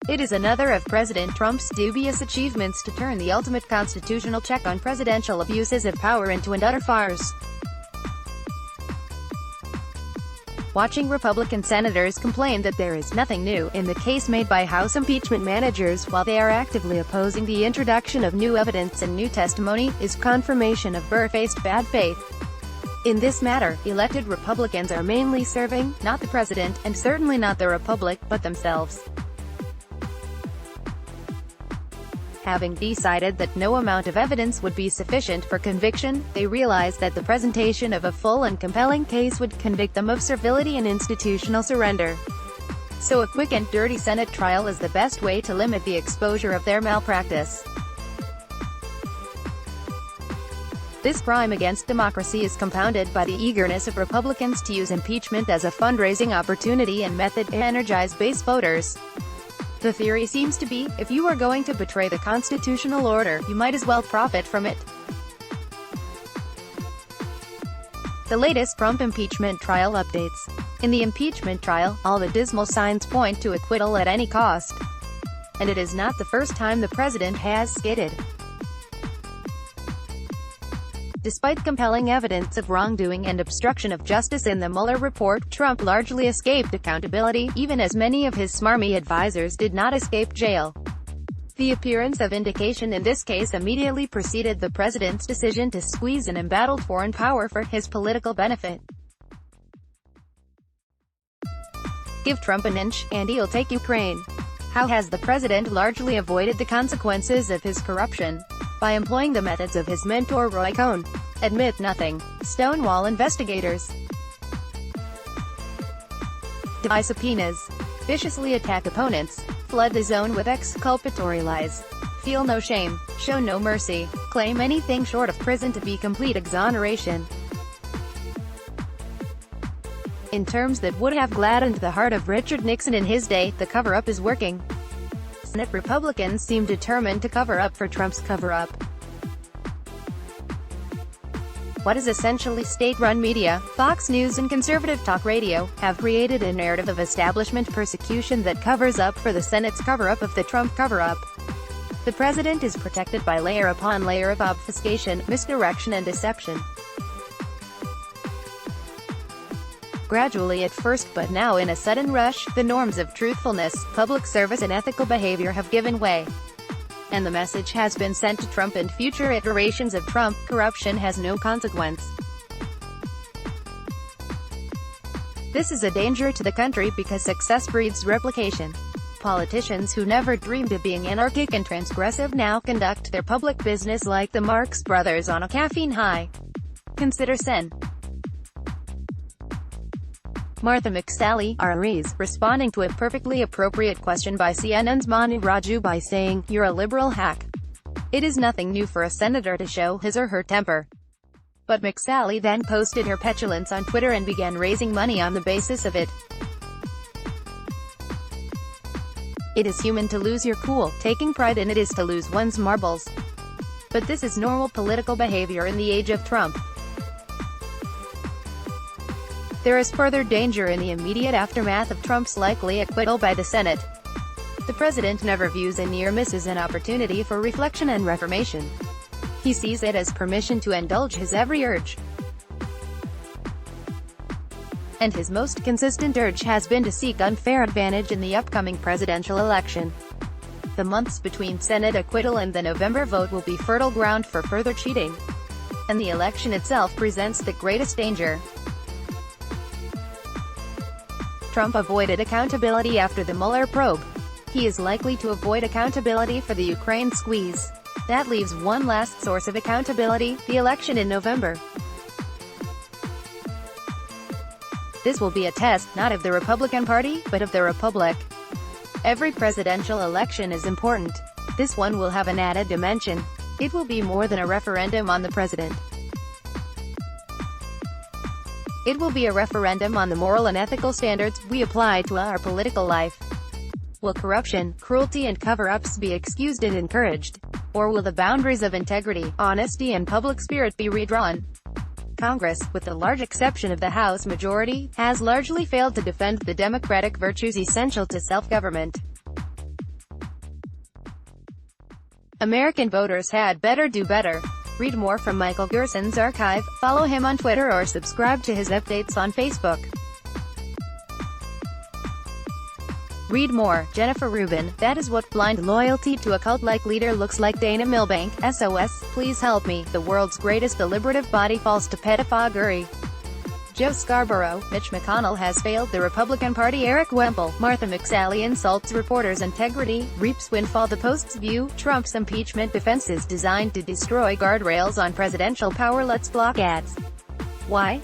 It is another of President Trump's dubious achievements to turn the ultimate constitutional check on presidential abuses of power into an utter farce. Watching Republican senators complain that there is nothing new in the case made by House impeachment managers while they are actively opposing the introduction of new evidence and new testimony, is confirmation of barefaced bad faith. In this matter, elected Republicans are mainly serving, not the president, and certainly not the Republic, but themselves. Having decided that no amount of evidence would be sufficient for conviction, they realized that the presentation of a full and compelling case would convict them of servility and institutional surrender. So a quick and dirty Senate trial is the best way to limit the exposure of their malpractice. This crime against democracy is compounded by the eagerness of Republicans to use impeachment as a fundraising opportunity and method to energize base voters. The theory seems to be, if you are going to betray the constitutional order, you might as well profit from it. The latest Trump impeachment trial updates. In the impeachment trial, all the dismal signs point to acquittal at any cost. And it is not the first time the president has skidded. Despite compelling evidence of wrongdoing and obstruction of justice in the Mueller report, Trump largely escaped accountability, even as many of his smarmy advisors did not escape jail. The appearance of vindication in this case immediately preceded the president's decision to squeeze an embattled foreign power for his political benefit. Give Trump an inch, and he'll take Ukraine. How has the president largely avoided the consequences of his corruption? By employing the methods of his mentor Roy Cohn. Admit nothing. Stonewall investigators. Defy subpoenas. Viciously attack opponents. Flood the zone with exculpatory lies. Feel no shame. Show no mercy. Claim anything short of prison to be complete exoneration. In terms that would have gladdened the heart of Richard Nixon in his day, the cover-up is working. Senate Republicans seem determined to cover up for Trump's cover-up. What is essentially state-run media, Fox News and conservative talk radio, have created a narrative of establishment persecution that covers up for the Senate's cover-up of the Trump cover-up. The president is protected by layer upon layer of obfuscation, misdirection and deception. Gradually at first but now in a sudden rush, the norms of truthfulness, public service and ethical behavior have given way. And the message has been sent to Trump and future iterations of Trump: corruption has no consequence. This is a danger to the country because success breeds replication. Politicians who never dreamed of being anarchic and transgressive now conduct their public business like the Marx Brothers on a caffeine high. Consider Sen. Martha McSally, REs, responding to a perfectly appropriate question by CNN's Manu Raju by saying, "You're a liberal hack." It is nothing new for a senator to show his or her temper. But McSally then posted her petulance on Twitter and began raising money on the basis of it. It is human to lose your cool, taking pride in it is to lose one's marbles. But this is normal political behavior in the age of Trump. There is further danger in the immediate aftermath of Trump's likely acquittal by the Senate. The president never views a near miss as an opportunity for reflection and reformation. He sees it as permission to indulge his every urge. And his most consistent urge has been to seek unfair advantage in the upcoming presidential election. The months between Senate acquittal and the November vote will be fertile ground for further cheating. And the election itself presents the greatest danger. Trump avoided accountability after the Mueller probe. He is likely to avoid accountability for the Ukraine squeeze. That leaves one last source of accountability: the election in November. This will be a test, not of the Republican Party, but of the Republic. Every presidential election is important. This one will have an added dimension. It will be more than a referendum on the president. It will be a referendum on the moral and ethical standards we apply to our political life. Will corruption, cruelty and cover-ups be excused and encouraged? Or will the boundaries of integrity, honesty and public spirit be redrawn? Congress, with the large exception of the House majority, has largely failed to defend the democratic virtues essential to self-government. American voters had better do better. Read more from Michael Gerson's archive, follow him on Twitter or subscribe to his updates on Facebook. Read more, Jennifer Rubin, that is what blind loyalty to a cult-like leader looks like. Dana Milbank, SOS, please help me, the world's greatest deliberative body falls to pedophagy. Joe Scarborough, Mitch McConnell has failed the Republican Party. Eric Wemple, Martha McSally insults reporters' integrity, reaps windfall. The Post's view, Trump's impeachment defense is designed to destroy guardrails on presidential power. Let's block ads. Why?